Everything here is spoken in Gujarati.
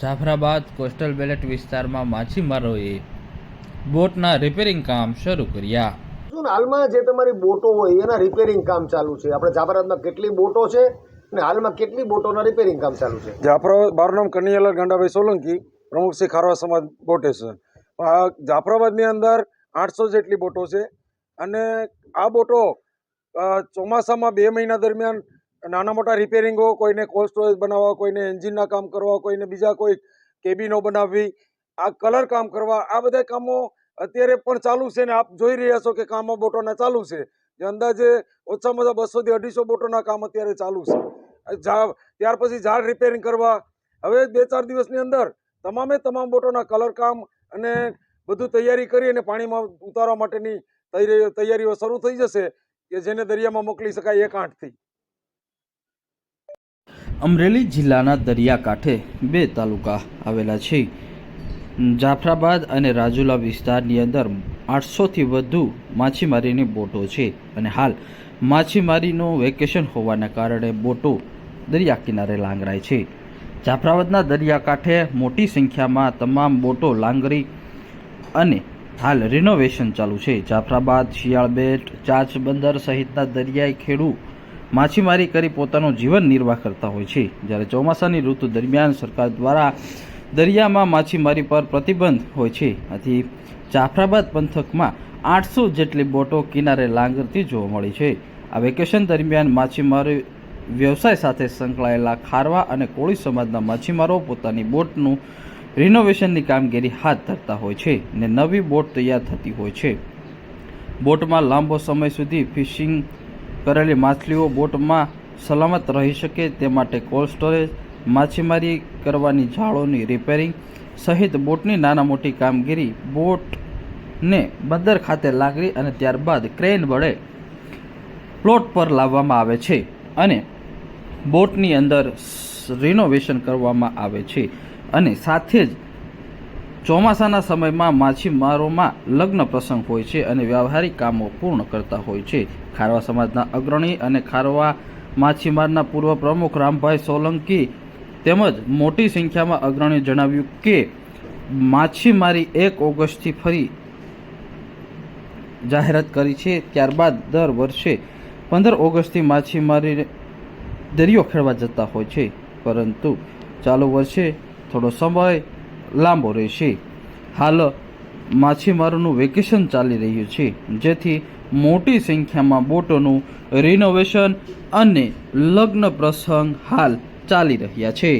જાફરાબાદ કોસ્ટલ બેલેટ વિસ્તારમાં માછીમારોએ બોટના રિપેરિંગ કામ શરૂ કર્યા। હાલમાં જે તમારી બોટો હોય એના રિપેરિંગ કામ ચાલુ છે। આપણે જાફરાબાદમાં કેટલી બોટો છે અને હાલમાં કેટલી બોટોના રિપેરિંગ કામ ચાલુ છે? જાફરાબાદ મારું નામ કનૈયાલાલ ગાંડાભાઈ સોલંકી, પ્રમુખ શ્રી ખારવા સમાજ બોટેશ્વર। જાફરાબાદની અંદર 800 જેટલી બોટો છે અને આ બોટો ચોમાસામાં 2 મહિના દરમિયાન નાના મોટા રિપેરિંગો, કોઈને કોલ્ડ સ્ટોરેજ બનાવવા, કોઈને એન્જિનના કામ કરવા, કોઈને બીજા કોઈ કેબિનો બનાવવી, આ કલર કામ કરવા, આ બધા કામો અત્યારે પણ ચાલુ છે ને આપ જોઈ રહ્યા છો કે કામો બોટોના ચાલુ છે। જે અંદાજે ઓછામાં ઓછા 200 થી 250 બોટોના કામ અત્યારે ચાલુ છે। ત્યાર પછી ઝાડ રિપેરિંગ કરવા, હવે 2-4 દિવસની અંદર તમામ બોટોના કલર કામ અને બધું તૈયારી કરી અને પાણીમાં ઉતારવા માટેની તૈયારીઓ શરૂ થઈ જશે કે જેને દરિયામાં મોકલી શકાય 1-8થી। અમરેલી જિલ્લાના દરિયાકાંઠે 2 તાલુકા આવેલા છે। જાફરાબાદ અને રાજુલા વિસ્તારની અંદર 800થી વધુ માછીમારીની બોટો છે અને હાલ માછીમારીનું વેકેશન હોવાના કારણે બોટો દરિયા કિનારે લાંગરાય છે। જાફરાબાદના દરિયાકાંઠે મોટી સંખ્યામાં તમામ બોટો લાંગરી અને હાલ રિનોવેશન ચાલુ છે। જાફરાબાદ, શિયાળબેટ, ચાંચ બંદર સહિતના દરિયાઈ ખેડૂ માછીમારી કરી પોતાનો જીવન નિર્વાહ કરતા હોય છે। જ્યારે ચોમાસાની ઋતુ દરમિયાન સરકાર દ્વારા દરિયામાં માછીમારી પર પ્રતિબંધ હોય છે। આથી જાફરાબાદ પંથકમાં 800 જેટલી બોટો કિનારે લાંગરતી જોવા મળી છે। આ વેકેશન દરમિયાન માછીમારી વ્યવસાય સાથે સંકળાયેલા ખારવા અને કોળી સમાજના માછીમારો પોતાની બોટનું રિનોવેશનની કામગીરી હાથ ધરતા હોય છે અને નવી બોટ તૈયાર થતી હોય છે। બોટમાં લાંબો સમય સુધી ફિશિંગ કરેલી માછલીઓ બોટમાં સલામત રહી શકે તે માટે કોલ્ડ સ્ટોરેજ, માછીમારી કરવાની જાળોની રિપેરિંગ સહિત બોટની નાના મોટી કામગીરી બોટને બંદર ખાતે લાંગરી અને ત્યારબાદ ક્રેન વડે પ્લોટ પર લાવવામાં આવે છે અને બોટની અંદર રિનોવેશન કરવામાં આવે છે અને સાથે જ ચોમાસાના સમયમાં માછીમારોમાં લગ્ન પ્રસંગ હોય છે અને વ્યવહારિક કામો પૂર્ણ કરતા હોય છે। ખારવા સમાજના અગ્રણી અને ખારવા માછીમારના પૂર્વ પ્રમુખ રામભાઈ સોલંકી તેમજ મોટી સંખ્યામાં અગ્રણીઓ જણાવ્યું કે માછીમારી 1 ઓગસ્ટથી ફરી જાહેરાત કરી છે। ત્યારબાદ દર વર્ષે 15 ઓગસ્ટથી માછીમારી દરિયો ખેડવા જતા હોય છે, પરંતુ ચાલુ વર્ષે થોડો સમય લાંબો રહેશે। હાલ માછીમારોનું વેકેશન ચાલી રહ્યું છે, જેથી મોટી સંખ્યામાં બોટોનું રિનોવેશન અને લગ્ન પ્રસંગ હાલ ચાલી રહ્યા છે।